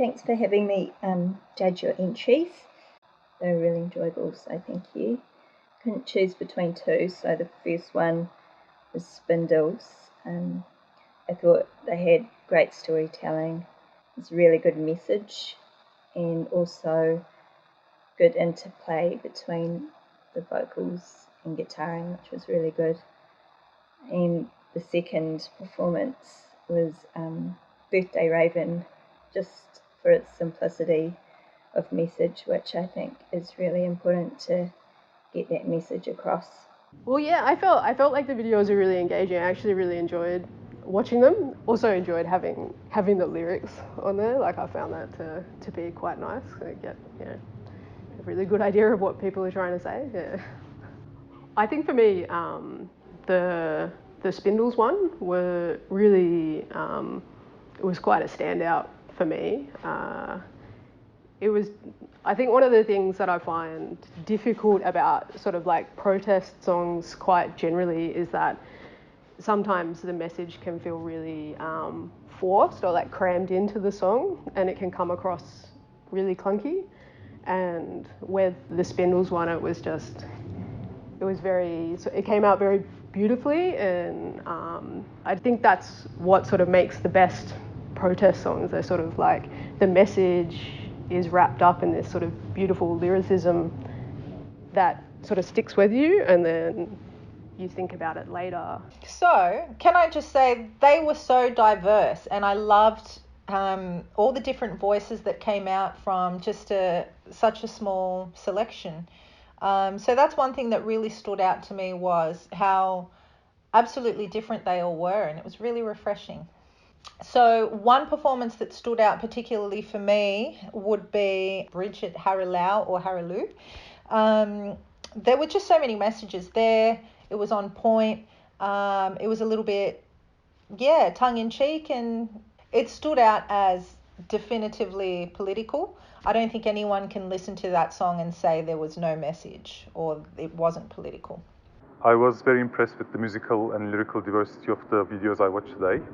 Thanks for having me judge your entries. They were really enjoyable, so thank you. Couldn't choose between two, so the first one was Spindles. I thought they had great storytelling. It's a really good message, and also good interplay between the vocals and guitaring, which was really good. And the second performance was Birthday Raven, just for its simplicity of message, which I think is really important to get that message across. Well, yeah, I felt like the videos were really engaging. I actually really enjoyed watching them. Also enjoyed having the lyrics on there. Like, I found that to be quite nice. I get a really good idea of what people are trying to say. Yeah. I think for me, the Spindles one were really it was quite a standout for me. I think one of the things that I find difficult about sort of like protest songs quite generally is that sometimes the message can feel really forced or like crammed into the song, and it can come across really clunky. And with the Spindles one, it came out very beautifully, and I think that's what sort of makes the best protest songs. They're sort of like the message is wrapped up in this sort of beautiful lyricism that sort of sticks with you, and then you think about it later. So, can I just say, they were so diverse, and I loved all the different voices that came out from just such a small selection. So that's one thing that really stood out to me, was how absolutely different they all were, and it was really refreshing. So one performance that stood out particularly for me would be Bridget Harilaou or Harilaou. There were just so many messages there. It was on point. It was a little bit, tongue-in-cheek, and it stood out as definitively political. I don't think anyone can listen to that song and say there was no message or it wasn't political. I was very impressed with the musical and lyrical diversity of the videos I watched today.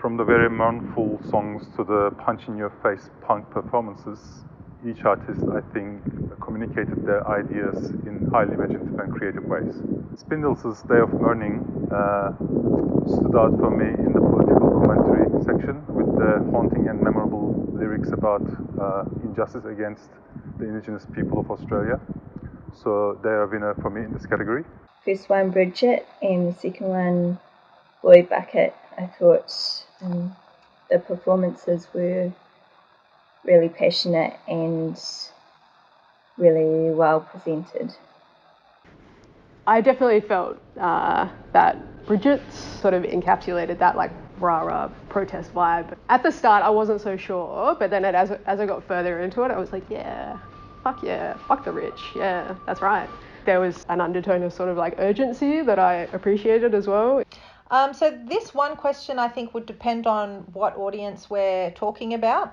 From the very mournful songs to the punch-in-your-face punk performances, each artist, I think, communicated their ideas in highly imaginative and creative ways. Spindles' Day of Mourning stood out for me in the political commentary section, with the haunting and memorable lyrics about injustice against the Indigenous people of Australia. So they're a winner for me in this category. First one, Bridget, and the second one, Boy Bucket. I thought the performances were really passionate and really well presented. I definitely felt that Bridget's sort of encapsulated that like rah-rah protest vibe. At the start, I wasn't so sure, but then as I got further into it, I was like, yeah, fuck the rich, yeah, that's right. There was an undertone of sort of like urgency that I appreciated as well. So this one question, I think, would depend on what audience we're talking about.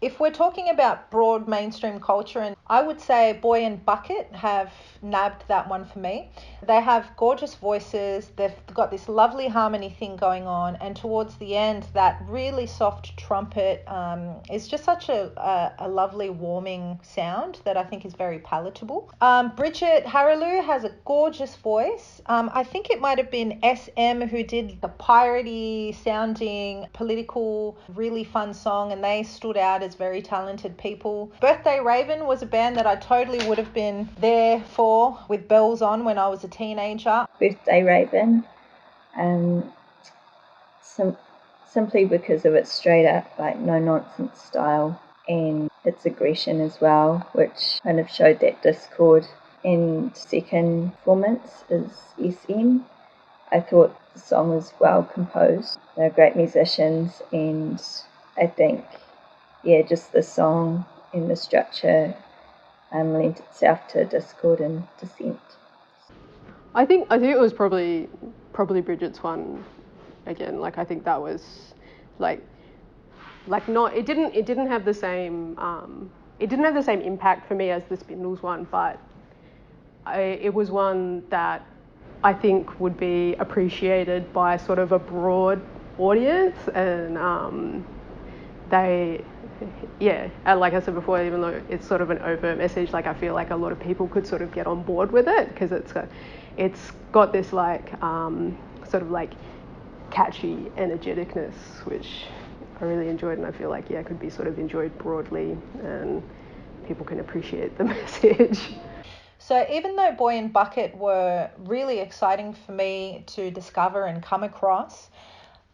If we're talking about broad mainstream culture, and I would say Boy and Bucket have nabbed that one for me. They have gorgeous voices, they've got this lovely harmony thing going on, and towards the end, that really soft trumpet is just such a lovely warming sound that I think is very palatable. Bridget Harilaou has a gorgeous voice. I think it might have been Ess-Em who did the piratey sounding political really fun song, and they stood out as very talented people. Birthday Raven was a band that I totally would have been there for with bells on when I was a teenager. Birthday Raven, simply because of its straight up, like, no nonsense style, and its aggression as well, which kind of showed that discord. And second performance is Ess-Em. I thought the song was well composed. They're great musicians, and I think, just the song and the structure lent itself to Discord and Dissent. I think it was probably Bridget's one again. Like, I think that was like not, it didn't have the same impact for me as the Spindles one, but it was one that I think would be appreciated by sort of a broad audience, and they, yeah, and like I said before, even though it's sort of an overt message, like I feel like a lot of people could sort of get on board with it because it's got this like sort of like catchy energeticness, which I really enjoyed, and I feel like could be sort of enjoyed broadly, and people can appreciate the message. So even though Boy and Bucket were really exciting for me to discover and come across,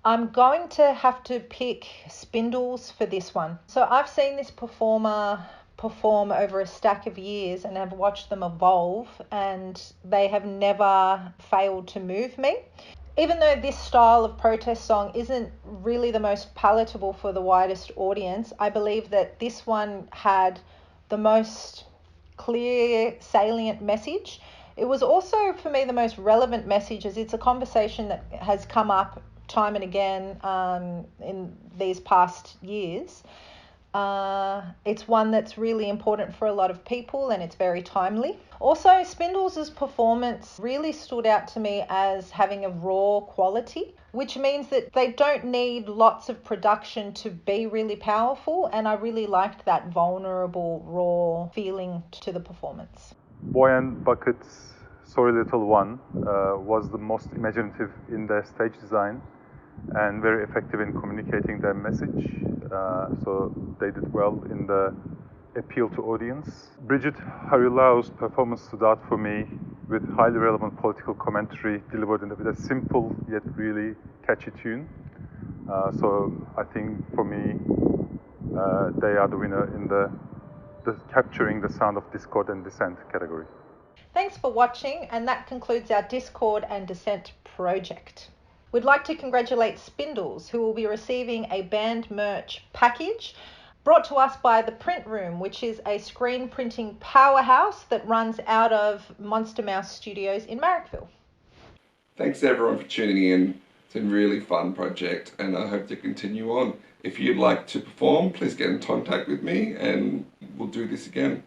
I'm going to have to pick Spindles for this one. So I've seen this performer perform over a stack of years and have watched them evolve, and they have never failed to move me. Even though this style of protest song isn't really the most palatable for the widest audience, I believe that this one had the most clear, salient message. It was also, for me, the most relevant message, as it's a conversation that has come up time and again in these past years. It's one that's really important for a lot of people, and it's very timely. Also, Spindles' performance really stood out to me as having a raw quality, which means that they don't need lots of production to be really powerful, and I really liked that vulnerable, raw feeling to the performance. Boy and Bucket's Sorry Little One was the most imaginative in their stage design and very effective in communicating their message. So they did well in the appeal to audience. Bridget Harilaou's performance stood out for me with highly relevant political commentary delivered with a simple yet really catchy tune. So I think for me, they are the winner in the capturing the sound of Dischord and Dissent category. Thanks for watching, and that concludes our Dischord and Dissent project. We'd like to congratulate Spindles, who will be receiving a band merch package brought to us by The Print Room, which is a screen printing powerhouse that runs out of Monster Mouse Studios in Marrickville. Thanks everyone for tuning in. It's been a really fun project, and I hope to continue on. If you'd like to perform, please get in contact with me and we'll do this again.